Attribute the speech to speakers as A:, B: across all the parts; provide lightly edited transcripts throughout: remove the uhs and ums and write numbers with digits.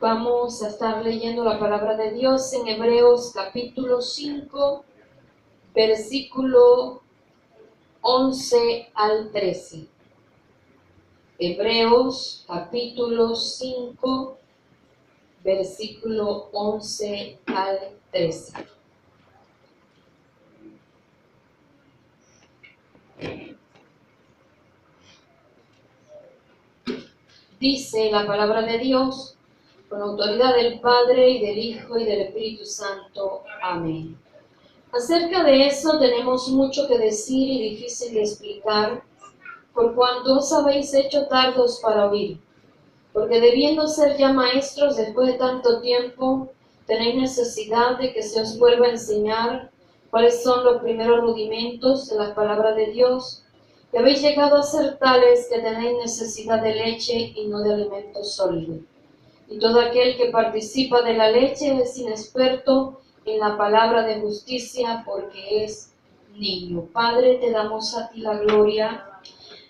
A: Vamos a estar leyendo la palabra de Dios en Hebreos capítulo 5, versículo 11 al 13. Hebreos capítulo 5, versículo 11 al 13. Dice la palabra de Dios, con autoridad del Padre y del Hijo y del Espíritu Santo. Amén. Acerca de eso tenemos mucho que decir y difícil de explicar, por cuanto os habéis hecho tardos para oír. Porque debiendo ser ya maestros después de tanto tiempo, tenéis necesidad de que se os vuelva a enseñar cuáles son los primeros rudimentos de la palabra de Dios, y habéis llegado a ser tales que tenéis necesidad de leche y no de alimento sólido. Y todo aquel que participa de la leche es inexperto en la palabra de justicia, porque es niño. Padre, te damos a ti la gloria,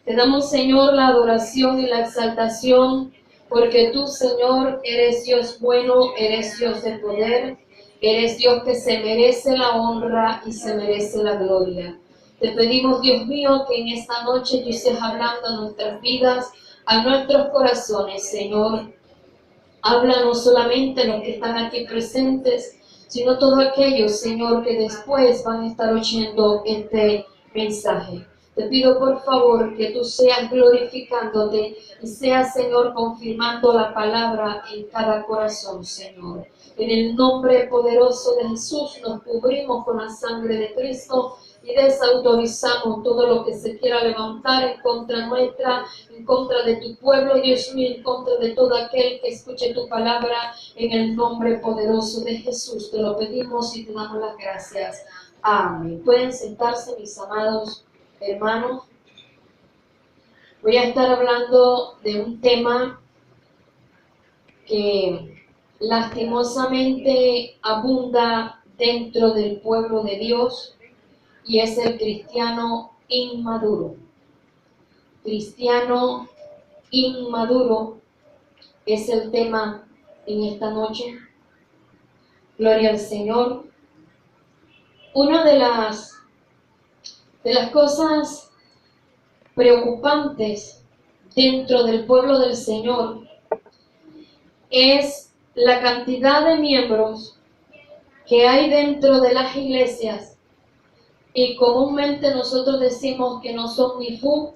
A: te damos, Señor, la adoración y la exaltación, porque tú, Señor, eres Dios bueno, eres Dios de poder, eres Dios que se merece la honra y se merece la gloria. Te pedimos, Dios mío, que en esta noche tú estés hablando a nuestras vidas, a nuestros corazones, Señor. Habla no solamente los que están aquí presentes, sino todos aquellos, Señor, que después van a estar oyendo este mensaje. Te pido por favor que tú seas glorificándote y seas, Señor, confirmando la palabra en cada corazón, Señor. En el nombre poderoso de Jesús nos cubrimos con la sangre de Cristo y desautorizamos todo lo que se quiera levantar en contra nuestra, en contra de tu pueblo, Dios mío, en contra de todo aquel que escuche tu palabra, en el nombre poderoso de Jesús. Te lo pedimos y te damos las gracias. Amén. Pueden sentarse, mis amados hermanos. Voy a estar hablando de un tema que lastimosamente abunda dentro del pueblo de Dios, y es el cristiano inmaduro. Cristiano inmaduro es el tema en esta noche. Gloria al Señor. Una de las cosas preocupantes dentro del pueblo del Señor es la cantidad de miembros que hay dentro de las iglesias, y comúnmente nosotros decimos que no son ni fu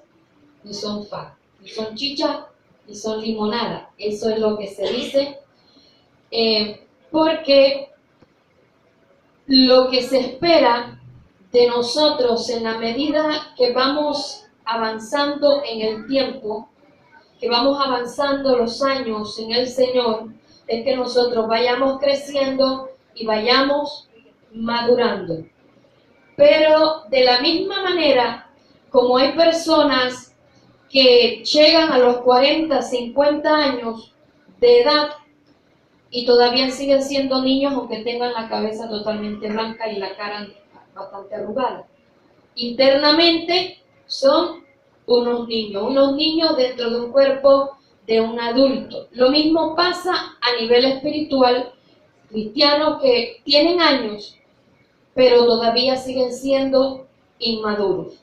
A: ni son fa, ni son chicha ni son limonada. Eso es lo que se dice, porque lo que se espera de nosotros en la medida que vamos avanzando en el tiempo, que vamos avanzando los años en el Señor, es que nosotros vayamos creciendo y vayamos madurando. Pero de la misma manera, como hay personas que llegan a los 40, 50 años de edad y todavía siguen siendo niños, aunque tengan la cabeza totalmente blanca y la cara bastante arrugada. Internamente son unos niños dentro de un cuerpo de un adulto. Lo mismo pasa a nivel espiritual, cristianos que tienen años, pero todavía siguen siendo inmaduros.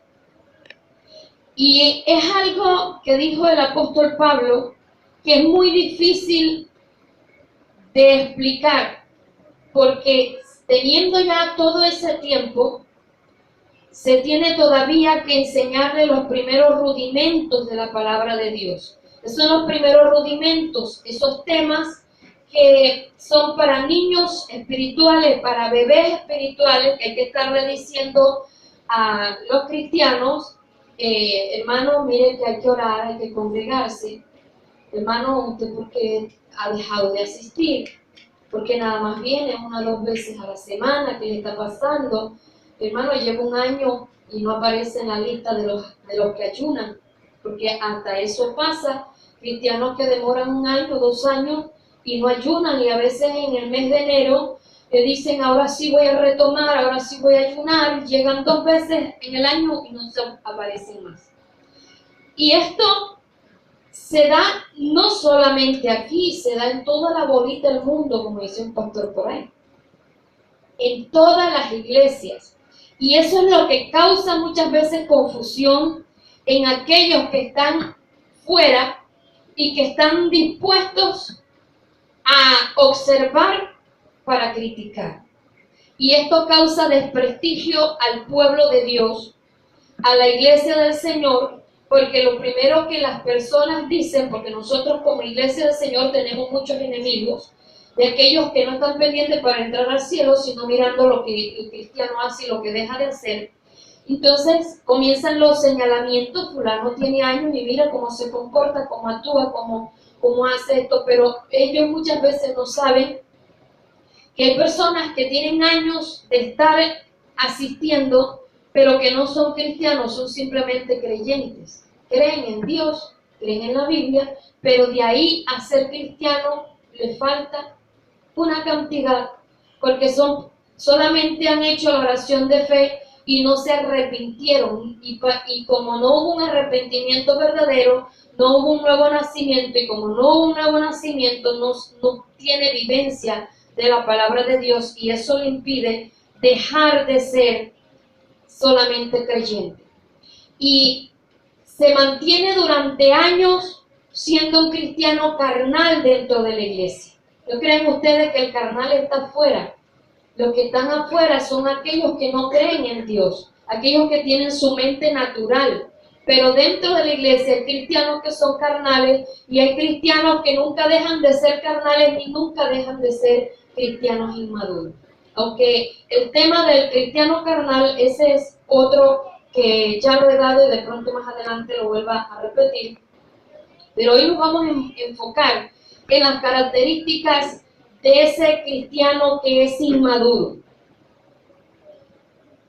A: Y es algo que dijo el apóstol Pablo, que es muy difícil de explicar, porque teniendo ya todo ese tiempo, se tiene todavía que enseñarle los primeros rudimentos de la palabra de Dios. Esos son los primeros rudimentos, esos temas que son para niños espirituales, para bebés espirituales, que hay que estarle diciendo a los cristianos, hermano, mire que hay que orar, hay que congregarse. Hermano, ¿usted por qué ha dejado de asistir? Porque nada más viene 1 o 2 veces a la semana. ¿Qué le está pasando? Hermano, llevo un año y no aparece en la lista de los que ayunan, porque hasta eso pasa. Cristianos que demoran 1 año, 2 años y no ayunan, y a veces en el mes de enero le dicen, ahora sí voy a retomar, ahora sí voy a ayunar, llegan 2 veces en el año y no se aparecen más. Y esto se da no solamente aquí, se da en toda la bolita del mundo, como dice un pastor por ahí, en todas las iglesias. Y eso es lo que causa muchas veces confusión en aquellos que están fuera y que están dispuestos a observar para criticar. Y esto causa desprestigio al pueblo de Dios, a la iglesia del Señor, porque lo primero que las personas dicen, porque nosotros como iglesia del Señor tenemos muchos enemigos, de aquellos que no están pendientes para entrar al cielo, sino mirando lo que el cristiano hace y lo que deja de hacer. Entonces comienzan los señalamientos, fulano tiene años y mira cómo se comporta, cómo actúa, cómo hace esto, pero ellos muchas veces no saben que hay personas que tienen años de estar asistiendo, pero que no son cristianos, son simplemente creyentes. Creen en Dios, creen en la Biblia, pero de ahí a ser cristiano les falta una cantidad, porque solamente han hecho la oración de fe y no se arrepintieron. Y como no hubo un arrepentimiento verdadero, no hubo un nuevo nacimiento, y como no hubo un nuevo nacimiento, no tiene vivencia de la palabra de Dios, y eso le impide dejar de ser solamente creyente. Y se mantiene durante años siendo un cristiano carnal dentro de la iglesia. ¿No creen ustedes que el carnal está afuera? Los que están afuera son aquellos que no creen en Dios, aquellos que tienen su mente natural. Pero dentro de la iglesia hay cristianos que son carnales y hay cristianos que nunca dejan de ser carnales ni nunca dejan de ser cristianos inmaduros. Aunque el tema del cristiano carnal, ese es otro que ya lo he dado y de pronto más adelante lo vuelva a repetir. Pero hoy nos vamos a enfocar en las características de ese cristiano que es inmaduro.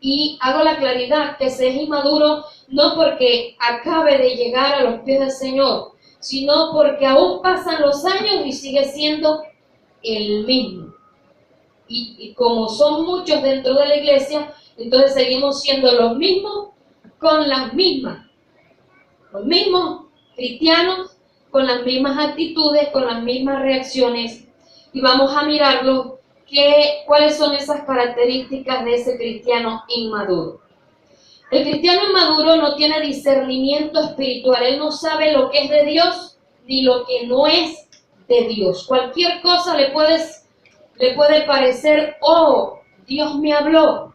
A: Y hago la claridad que se es inmaduro no porque acabe de llegar a los pies del Señor, sino porque aún pasan los años y sigue siendo el mismo. Y como son muchos dentro de la iglesia, entonces seguimos siendo los mismos con las mismas. Los mismos cristianos con las mismas actitudes, con las mismas reacciones. Y vamos a mirarlo, cuáles son esas características de ese cristiano inmaduro. El cristiano inmaduro no tiene discernimiento espiritual. Él no sabe lo que es de Dios ni lo que no es de Dios. Cualquier cosa le puede parecer, oh, Dios me habló.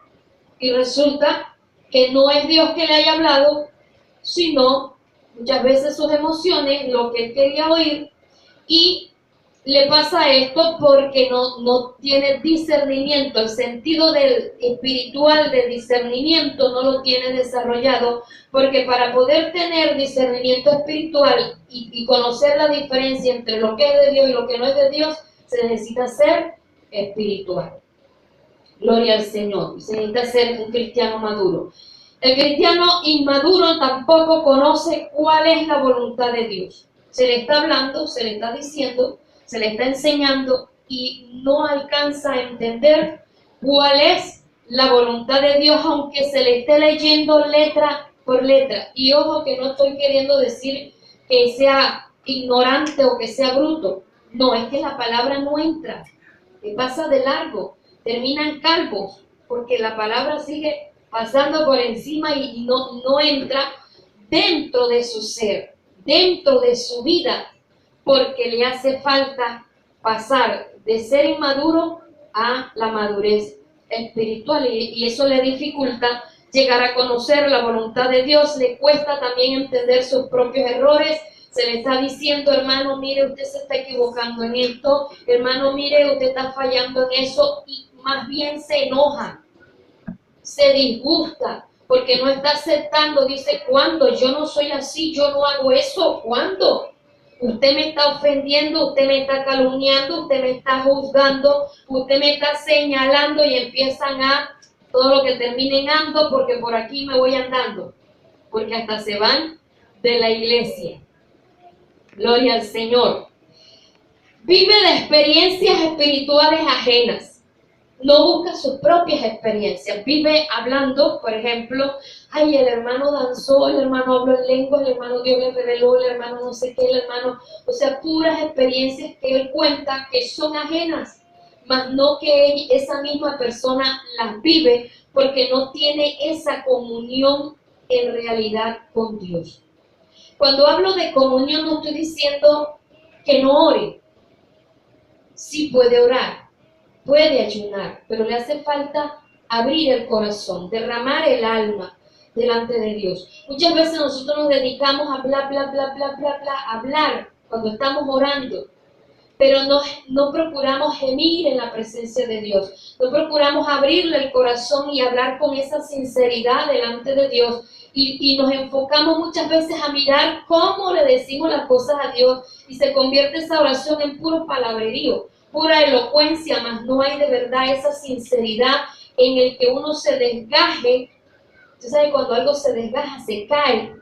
A: Y resulta que no es Dios que le haya hablado, sino muchas veces sus emociones, lo que él quería oír, y le pasa esto porque no tiene discernimiento. El sentido del espiritual del discernimiento no lo tiene desarrollado, porque para poder tener discernimiento espiritual y conocer la diferencia entre lo que es de Dios y lo que no es de Dios, se necesita ser espiritual. Gloria al Señor. Se necesita ser un cristiano maduro. El cristiano inmaduro tampoco conoce cuál es la voluntad de Dios. Se le está hablando, se le está diciendo, se le está enseñando y no alcanza a entender cuál es la voluntad de Dios, aunque se le esté leyendo letra por letra. Y ojo, que no estoy queriendo decir que sea ignorante o que sea bruto. No, es que la palabra no entra, que pasa de largo, terminan calvos, porque la palabra sigue pasando por encima y no entra dentro de su ser, dentro de su vida, porque le hace falta pasar de ser inmaduro a la madurez espiritual, y eso le dificulta llegar a conocer la voluntad de Dios. Le cuesta también entender sus propios errores. Se le está diciendo, hermano, mire, usted se está equivocando en esto, hermano, mire, usted está fallando en eso, y más bien se enoja, se disgusta, porque no está aceptando. Dice, ¿cuándo? Yo no soy así, yo no hago eso. ¿Cuándo? Usted me está ofendiendo, usted me está calumniando, usted me está juzgando, usted me está señalando, y empiezan a todo lo que termine en ando, porque por aquí me voy andando, porque hasta se van de la iglesia. Gloria al Señor. Vive de experiencias espirituales ajenas. no busca sus propias experiencias, vive hablando, por ejemplo, ay, el hermano danzó, el hermano habló en lengua, el hermano Dios le reveló, el hermano no sé qué, el hermano, o sea, puras experiencias que él cuenta que son ajenas, mas no que esa misma persona las vive porque no tiene esa comunión en realidad con Dios. Cuando hablo de comunión no estoy diciendo que no ore, sí puede orar, puede ayunar, pero le hace falta abrir el corazón, derramar el alma delante de Dios. Muchas veces nosotros nos dedicamos a bla, bla, bla, bla, bla, bla, hablar cuando estamos orando, pero no procuramos gemir en la presencia de Dios, no procuramos abrirle el corazón y hablar con esa sinceridad delante de Dios, y nos enfocamos muchas veces a mirar cómo le decimos las cosas a Dios, y se convierte esa oración en puro palabrerío, pura elocuencia, mas no hay de verdad esa sinceridad en el que uno se desgaje. Usted sabe, cuando algo se desgaja, se cae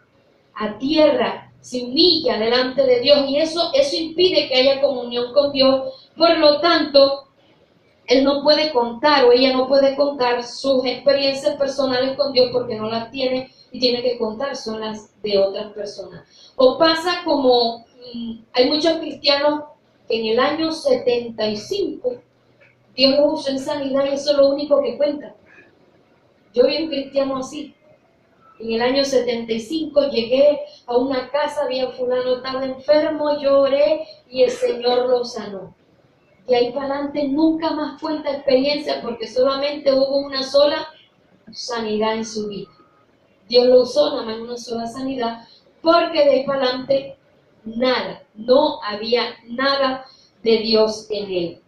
A: a tierra, se humilla delante de Dios, y eso impide que haya comunión con Dios. Por lo tanto, él no puede contar, o ella no puede contar sus experiencias personales con Dios porque no las tiene, y tiene que contar son las de otras personas. O pasa como hay muchos cristianos que en el año 75 Dios los usó en sanidad, y eso es lo único que cuenta. Yo vi un cristiano así. En el año 75 llegué a una casa, había fulano, estaba enfermo, lloré y el Señor lo sanó. Y ahí para adelante nunca más cuenta experiencia porque solamente hubo una sola sanidad en su vida. Dios lo usó nada más en una sola sanidad, porque de ahí para adelante nada, no había nada de Dios en él.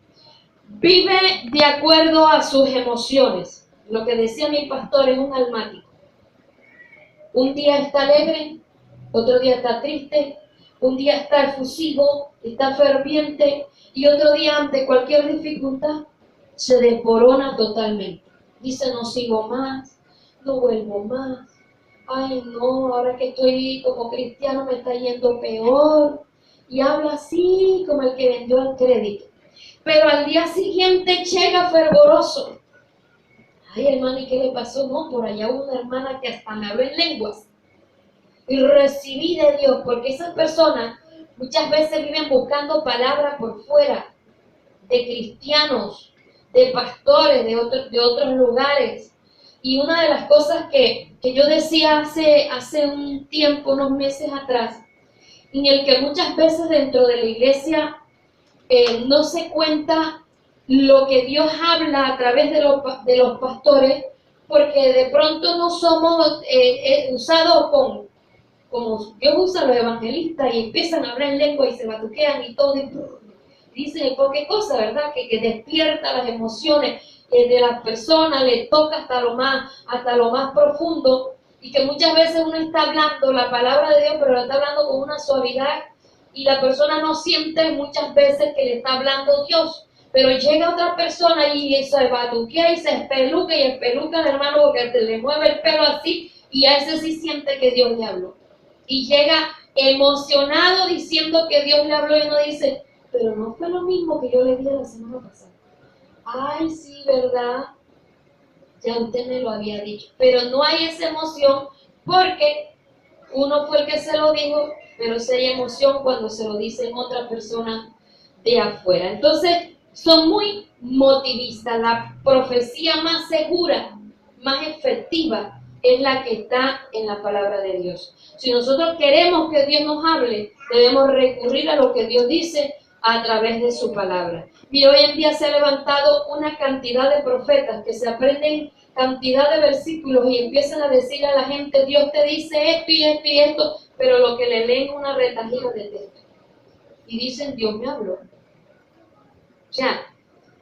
A: Vive de acuerdo a sus emociones. Lo que decía mi pastor es un almático. Un día está alegre, otro día está triste, un día está efusivo, está ferviente, y otro día ante cualquier dificultad se desborona totalmente. Dice, no sigo más, no vuelvo más, ay no, ahora que estoy como cristiano me está yendo peor, y habla así como el que vendió al crédito. Pero al día siguiente llega fervoroso. Ay, hermana, ¿y qué le pasó? No, por allá hubo una hermana que hasta me habló en lenguas. Y recibí de Dios, porque esas personas muchas veces viven buscando palabras por fuera, de cristianos, de pastores, de otros lugares. Y una de las cosas que yo decía hace un tiempo, unos meses atrás, en el que muchas veces dentro de la iglesia no se cuenta lo que Dios habla a través de los pastores, porque de pronto no somos usados como Dios usa a los evangelistas y empiezan a hablar en lengua y se batuquean y todo, y dicen cualquier cosa, ¿verdad? Que despierta las emociones de las personas, le toca hasta lo más profundo, y que muchas veces uno está hablando la palabra de Dios, pero la está hablando con una suavidad, y la persona no siente muchas veces que le está hablando Dios. Pero llega otra persona y se batuquea y se espeluca y espeluca al hermano porque le mueve el pelo así, y a ese sí siente que Dios le habló. Y llega emocionado diciendo que Dios le habló, y uno dice, pero no fue lo mismo que yo le dije la semana pasada. Ay, sí, ¿verdad? Ya usted me lo había dicho. Pero no hay esa emoción porque uno fue el que se lo dijo, pero sí hay emoción cuando se lo dicen otra persona de afuera. Entonces, son muy motivistas. La profecía más segura, más efectiva, es la que está en la palabra de Dios. Si nosotros queremos que Dios nos hable, debemos recurrir a lo que Dios dice a través de su palabra. Y hoy en día se ha levantado una cantidad de profetas que se aprenden cantidad de versículos y empiezan a decir a la gente, Dios te dice esto y esto y esto, pero lo que le leen es una retajila de texto. Y dicen, Dios me habló. O sea,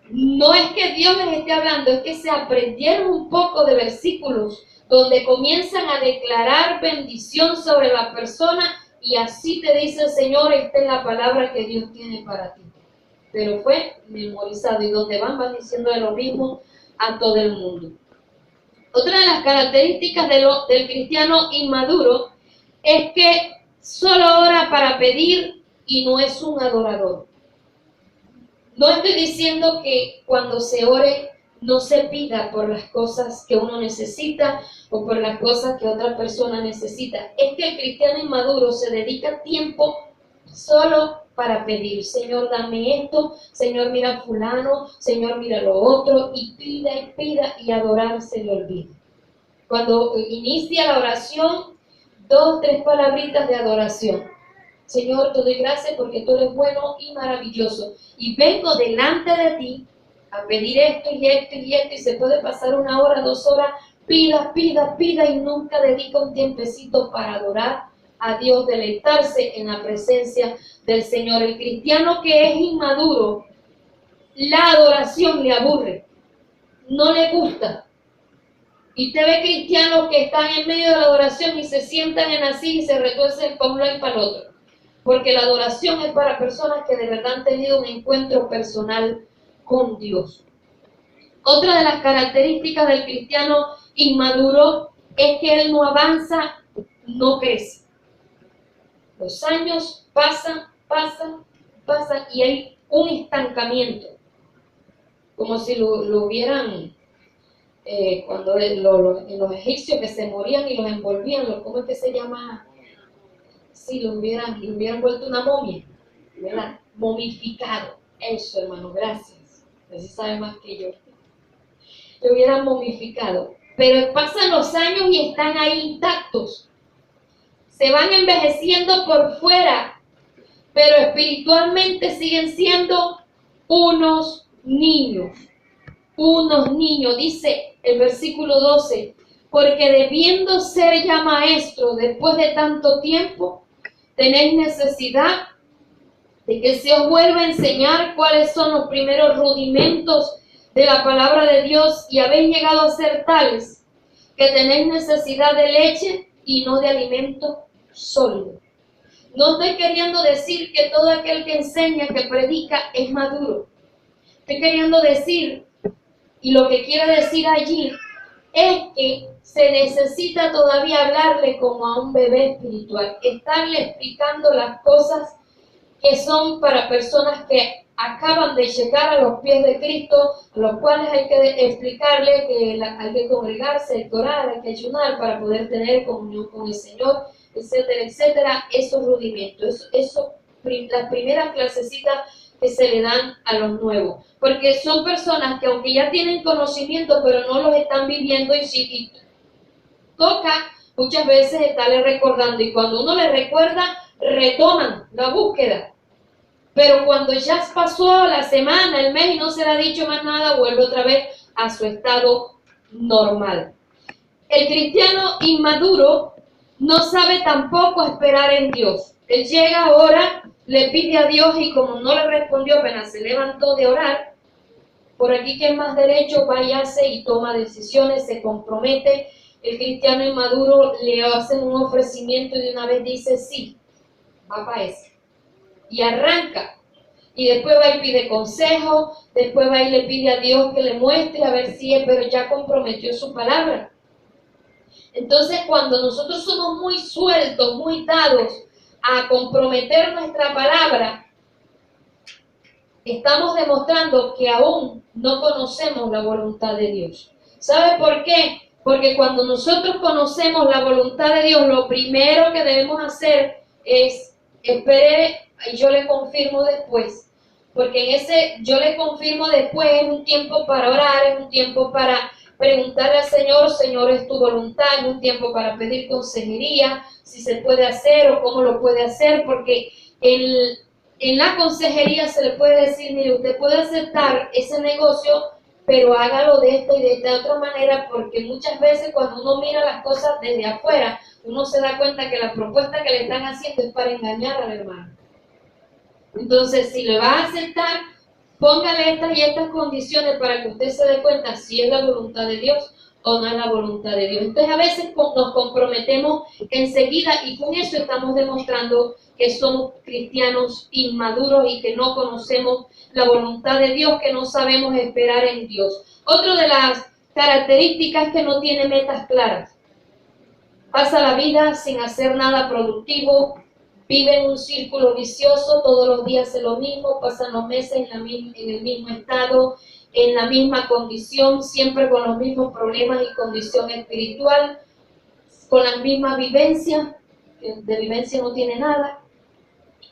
A: no es que Dios les esté hablando, es que se aprendieron un poco de versículos donde comienzan a declarar bendición sobre la persona, y así te dice el Señor, esta es la palabra que Dios tiene para ti. Pero fue memorizado, y donde van diciendo de lo mismo a todo el mundo. Otra de las características del cristiano inmaduro es que solo ora para pedir y no es un adorador. No estoy diciendo que cuando se ore no se pida por las cosas que uno necesita o por las cosas que otra persona necesita. Es que el cristiano inmaduro se dedica tiempo solo para pedir, Señor, dame esto, Señor, mira a fulano, Señor, mira lo otro, y pida, y adorar se le olvida. Cuando inicia la oración, 2, 3 palabritas de adoración. Señor, te doy gracias porque tú eres bueno y maravilloso. Y vengo delante de ti a pedir esto y esto y esto, y se puede pasar 1 hora, 2 horas, pida, y nunca dedica un tiempecito para adorar a Dios, deleitarse en la presencia del Señor. El cristiano que es inmaduro, la adoración le aburre, no le gusta. Y te ve cristianos que están en medio de la adoración y se sientan en así y se retuercen para un lado y para el otro. Porque la adoración es para personas que de verdad han tenido un encuentro personal con Dios. Otra de las características del cristiano inmaduro es que él no avanza, no crece. Los años pasan y hay un estancamiento. Como si lo hubieran, cuando en los egipcios que se morían y los envolvían, ¿cómo es que se llama? Si lo hubieran vuelto una momia, ¿verdad? Momificado. Eso, hermano, gracias. Así sabe más que yo. Lo hubieran momificado. Pero pasan los años y están ahí intactos. Se van envejeciendo por fuera, pero espiritualmente siguen siendo unos niños. Unos niños, dice el versículo 12, porque debiendo ser ya maestros después de tanto tiempo, tenéis necesidad de que se os vuelva a enseñar cuáles son los primeros rudimentos de la palabra de Dios, y habéis llegado a ser tales que tenéis necesidad de leche y no de alimento sólido. No estoy queriendo decir que todo aquel que enseña, que predica, es maduro. Estoy queriendo decir, y lo que quiero decir allí, es que se necesita todavía hablarle como a un bebé espiritual, estarle explicando las cosas que son para personas que acaban de llegar a los pies de Cristo, a los cuales hay que explicarle que hay que congregarse, hay que orar, hay que ayunar para poder tener comunión con el Señor, etcétera, etcétera. Esos rudimentos, las primeras clasecitas que se le dan a los nuevos, porque son personas que aunque ya tienen conocimiento, pero no los están viviendo, y toca muchas veces estarle recordando, y cuando uno le recuerda, retoman la búsqueda. Pero cuando ya pasó la semana, el mes y no se le ha dicho más nada, vuelve otra vez a su estado normal. El cristiano inmaduro no sabe tampoco esperar en Dios. Él llega ahora, le pide a Dios, y como no le respondió apenas se levantó de orar, por aquí que es más derecho, váyase y toma decisiones, se compromete. El cristiano inmaduro le hacen un ofrecimiento y de una vez dice sí, va para eso. Y arranca, y después va y pide consejo, después va y le pide a Dios que le muestre a ver si es, pero ya comprometió su palabra. Entonces, cuando nosotros somos muy sueltos, muy dados a comprometer nuestra palabra, estamos demostrando que aún no conocemos la voluntad de Dios. ¿Sabe por qué? Porque cuando nosotros conocemos la voluntad de Dios, lo primero que debemos hacer es espere y yo le confirmo después. Porque en ese yo le confirmo después es un tiempo para orar, es un tiempo para preguntarle al Señor, Señor, es tu voluntad, es un tiempo para pedir consejería, si se puede hacer o cómo lo puede hacer, porque en la consejería se le puede decir, mire, usted puede aceptar ese negocio, pero hágalo de esta y de esta otra manera, porque muchas veces cuando uno mira las cosas desde afuera, uno se da cuenta que la propuesta que le están haciendo es para engañar al hermano. Entonces, si le va a aceptar, póngale estas y estas condiciones para que usted se dé cuenta si es la voluntad de Dios o no es la voluntad de Dios. Entonces, a veces nos comprometemos enseguida y con eso estamos demostrando que somos cristianos inmaduros y que no conocemos la voluntad de Dios, que no sabemos esperar en Dios. Otra de las características es que no tiene metas claras. Pasa la vida sin hacer nada productivo, vive en un círculo vicioso, todos los días es lo mismo, pasan los meses en el mismo estado en la misma condición, siempre con los mismos problemas y condición espiritual, con las mismas vivencias, de vivencia no tiene nada.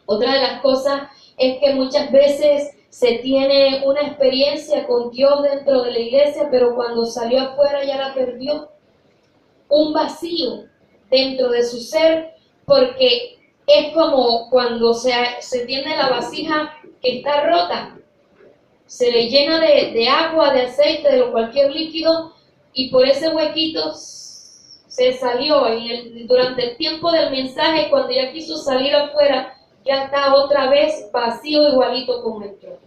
A: Otra de las cosas es que muchas veces se tiene una experiencia con Dios dentro de la iglesia, pero cuando salió afuera ya la perdió. Un vacío dentro de su ser, porque es como cuando se tiene la vasija que está rota, se le llena de agua, de aceite, de cualquier líquido, y por ese huequito se salió. Durante el tiempo del mensaje, cuando ya quiso salir afuera, ya está otra vez vacío, igualito como entró.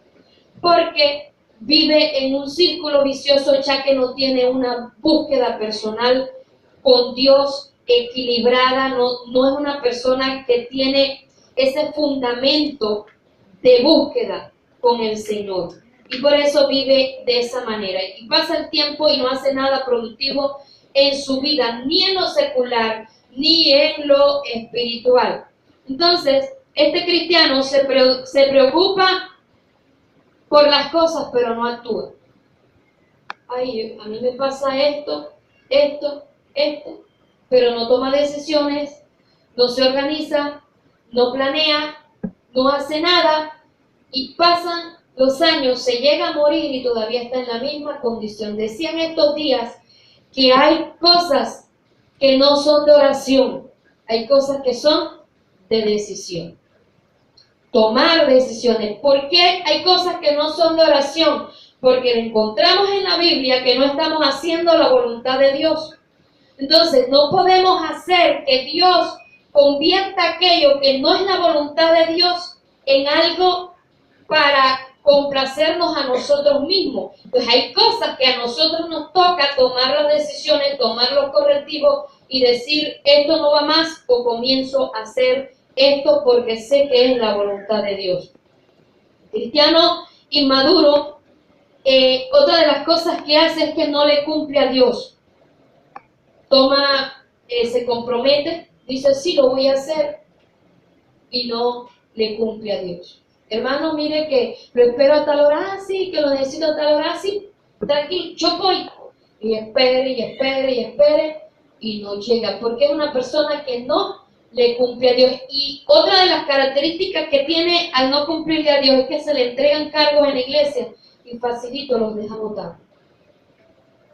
A: Porque vive en un círculo vicioso, ya que no tiene una búsqueda personal con Dios equilibrada, no es una persona que tiene ese fundamento de búsqueda con el Señor. Y por eso vive de esa manera. Y pasa el tiempo y no hace nada productivo en su vida, ni en lo secular, ni en lo espiritual. Entonces, este cristiano se preocupa por las cosas, pero no actúa. Ay, a mí me pasa esto, pero no toma decisiones, no se organiza, no planea, no hace nada, y pasan los años, se llega a morir y todavía está en la misma condición. Decían estos días que hay cosas que no son de oración, hay cosas que son de decisión. Tomar decisiones. ¿Por qué hay cosas que no son de oración? Porque encontramos en la Biblia que no estamos haciendo la voluntad de Dios. Entonces, no podemos hacer que Dios convierta aquello que no es la voluntad de Dios en algo para complacernos a nosotros mismos. Pues hay cosas que a nosotros nos toca tomar las decisiones, tomar los correctivos y decir, esto no va más, o comienzo a hacer esto porque sé que es la voluntad de Dios. Cristiano inmaduro, otra de las cosas que hace es que no le cumple a Dios. Se compromete, dice, sí, lo voy a hacer, y no le cumple a Dios. Hermano, mire que lo espero a tal hora, sí, que lo necesito a tal hora, sí, tranquilo, yo voy. Y espere, y no llega, porque es una persona que no le cumple a Dios. Y otra de las características que tiene al no cumplirle a Dios es que se le entregan cargos en la iglesia y facilito los deja botar.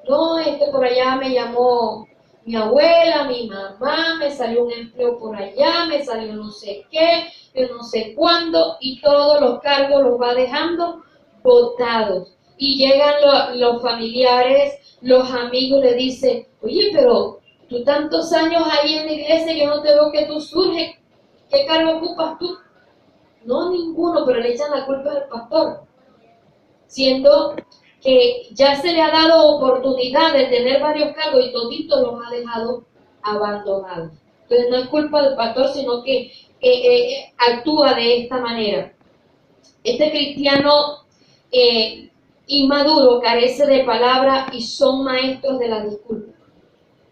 A: No, es que por allá me llamó mi abuela, mi mamá, me salió un empleo por allá, me salió no sé qué, yo no sé cuándo, y todos los cargos los va dejando botados. Y llegan los familiares, los amigos, le dicen, oye, pero tú tantos años ahí en la iglesia, yo no te veo que tú surges, ¿qué cargo ocupas tú? No, ninguno, pero le echan la culpa al pastor, siendo que ya se le ha dado oportunidad de tener varios cargos y todito los ha dejado abandonados. Entonces no es culpa del pastor, sino que actúa de esta manera. Este cristiano inmaduro carece de palabra y son maestros de la disculpa.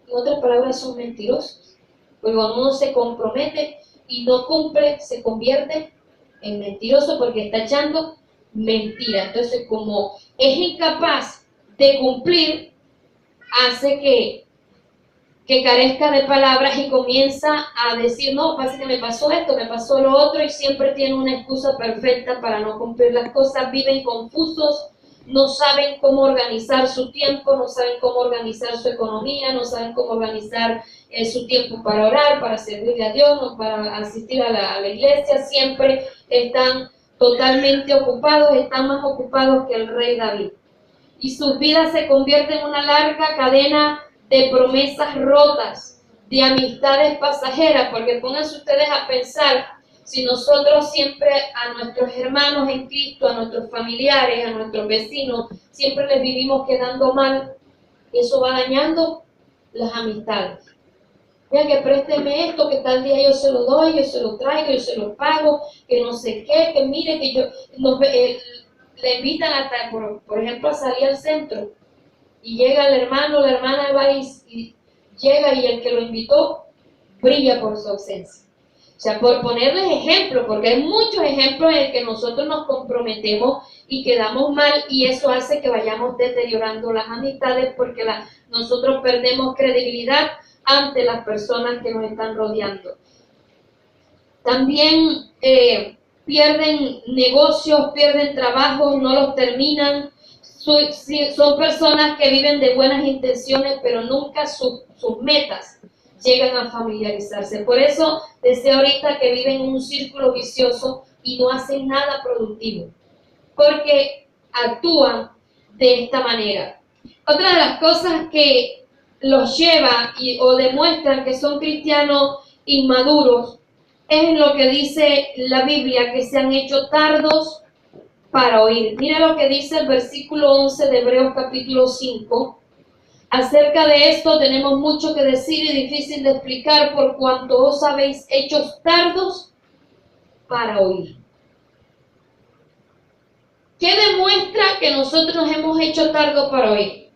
A: En otras palabras, son mentirosos. Porque cuando uno se compromete y no cumple, se convierte en mentiroso porque está echando mentira. Entonces, como es incapaz de cumplir, hace que carezca de palabras y comienza a decir, no, pasa que me pasó esto, me pasó lo otro, y siempre tiene una excusa perfecta para no cumplir las cosas. Viven confusos, no saben cómo organizar su tiempo, no saben cómo organizar su economía, no saben cómo organizar su tiempo para orar, para servirle a Dios, no para asistir a la iglesia. Siempre están totalmente ocupados, están más ocupados que el rey David. Y sus vidas se convierten en una larga cadena de promesas rotas, de amistades pasajeras, porque pónganse ustedes a pensar, si nosotros siempre a nuestros hermanos en Cristo, a nuestros familiares, a nuestros vecinos, siempre les vivimos quedando mal, eso va dañando las amistades. Mira, que présteme esto, que tal día yo se lo doy, yo se lo traigo, yo se lo pago, que no sé qué, que mire que yo... le invitan hasta, por ejemplo, a salir al centro, y llega el hermano, la hermana va y llega, y el que lo invitó brilla por su ausencia. O sea, por ponerles ejemplos, porque hay muchos ejemplos en que nosotros nos comprometemos y quedamos mal, y eso hace que vayamos deteriorando las amistades, porque nosotros perdemos credibilidad ante las personas que nos están rodeando. También pierden negocios, pierden trabajos, no los terminan. Son personas que viven de buenas intenciones, pero nunca sus metas llegan a familiarizarse. Por eso decía ahorita que viven en un círculo vicioso y no hacen nada productivo, porque actúan de esta manera. Otra de las cosas que los lleva o demuestran que son cristianos inmaduros es lo que dice la Biblia, que se han hecho tardos para oír. Mira lo que dice el versículo 11 de Hebreos capítulo 5. Acerca de esto tenemos mucho que decir y difícil de explicar, por cuanto os habéis hecho tardos para oír. ¿Qué demuestra que nosotros nos hemos hecho tardos para oír?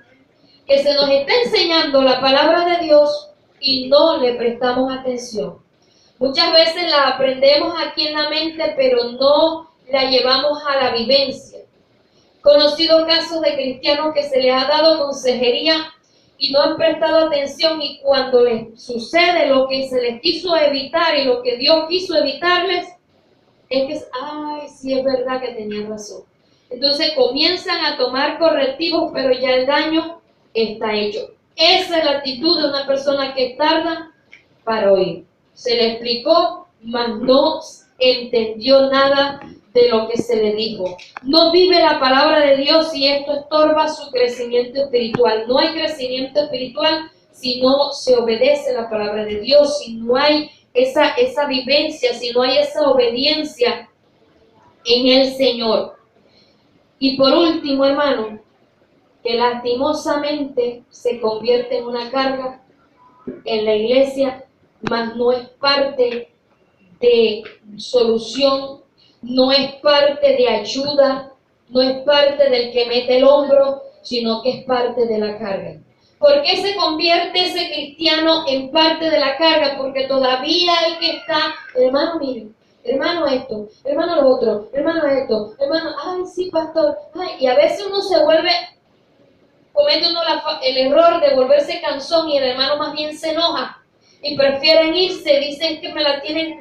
A: Que se nos está enseñando la palabra de Dios y no le prestamos atención. Muchas veces la aprendemos aquí en la mente, pero no la llevamos a la vivencia. Conocido casos de cristianos que se les ha dado consejería y no han prestado atención, y cuando les sucede lo que se les quiso evitar y lo que Dios quiso evitarles, es que, ay, sí es verdad que tenía razón. Entonces comienzan a tomar correctivos, pero ya el daño está hecho. Esa es la actitud de una persona que tarda para oír. Se le explicó, mas no entendió nada de lo que se le dijo. No vive la palabra de Dios y esto estorba su crecimiento espiritual. No hay crecimiento espiritual si no se obedece la palabra de Dios, si no hay esa vivencia, si no hay esa obediencia en el Señor. Y por último, hermano, que lastimosamente se convierte en una carga en la iglesia, mas no es parte de solución, no es parte de ayuda, no es parte del que mete el hombro, sino que es parte de la carga. ¿Por qué se convierte ese cristiano en parte de la carga? Porque todavía el que está, hermano, miren, hermano esto, hermano lo otro, hermano esto, hermano, ay sí pastor, ay, y a veces uno se vuelve, comete uno el error de volverse cansón, y el hermano más bien se enoja y prefieren irse, dicen que me la tienen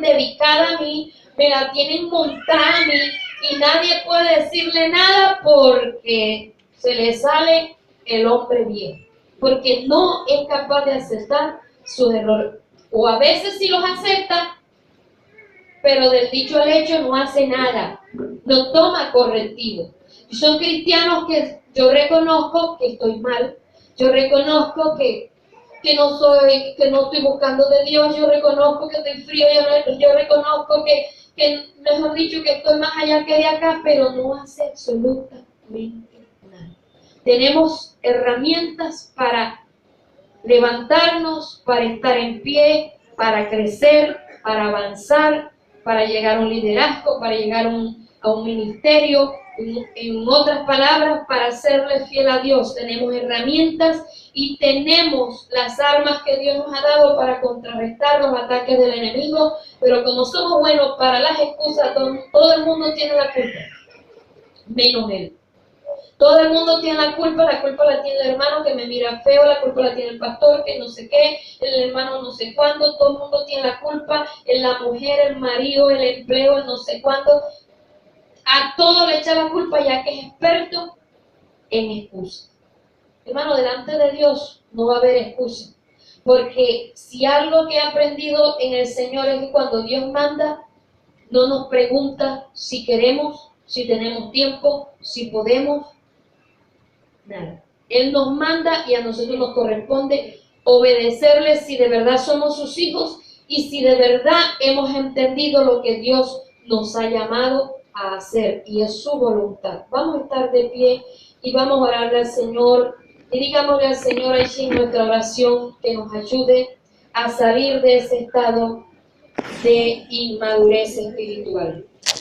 A: dedicada a mí, me la tienen montada a mí, y nadie puede decirle nada porque se le sale el hombre viejo, porque no es capaz de aceptar sus errores, o a veces sí los acepta, pero del dicho al hecho no hace nada, no toma correctivo. Y son cristianos que yo reconozco que estoy mal, yo reconozco que no estoy buscando de Dios, yo reconozco que estoy frío, yo reconozco que mejor dicho, que estoy más allá que de acá, pero no hace absolutamente nada. Tenemos herramientas para levantarnos, para estar en pie, para crecer, para avanzar, para llegar a un liderazgo, para llegar a un ministerio. En otras palabras, para serle fiel a Dios, tenemos herramientas y tenemos las armas que Dios nos ha dado para contrarrestar los ataques del enemigo, pero como somos buenos para las excusas, todo el mundo tiene la culpa, menos él. Todo el mundo tiene la culpa la tiene el hermano que me mira feo, la culpa la tiene el pastor que no sé qué, el hermano no sé cuándo, todo el mundo tiene la culpa, la mujer, el marido, el empleo, el no sé cuándo. A todo le echa la culpa, ya que es experto en excusas. Hermano, delante de Dios no va a haber excusa, porque si algo que he aprendido en el Señor es que cuando Dios manda, no nos pregunta si queremos, si tenemos tiempo, si podemos, nada. Él nos manda y a nosotros nos corresponde obedecerle si de verdad somos sus hijos y si de verdad hemos entendido lo que Dios nos ha llamado a hacer, y es su voluntad. Vamos a estar de pie y vamos a orarle al Señor y digámosle al Señor allí en nuestra oración que nos ayude a salir de ese estado de inmadurez espiritual.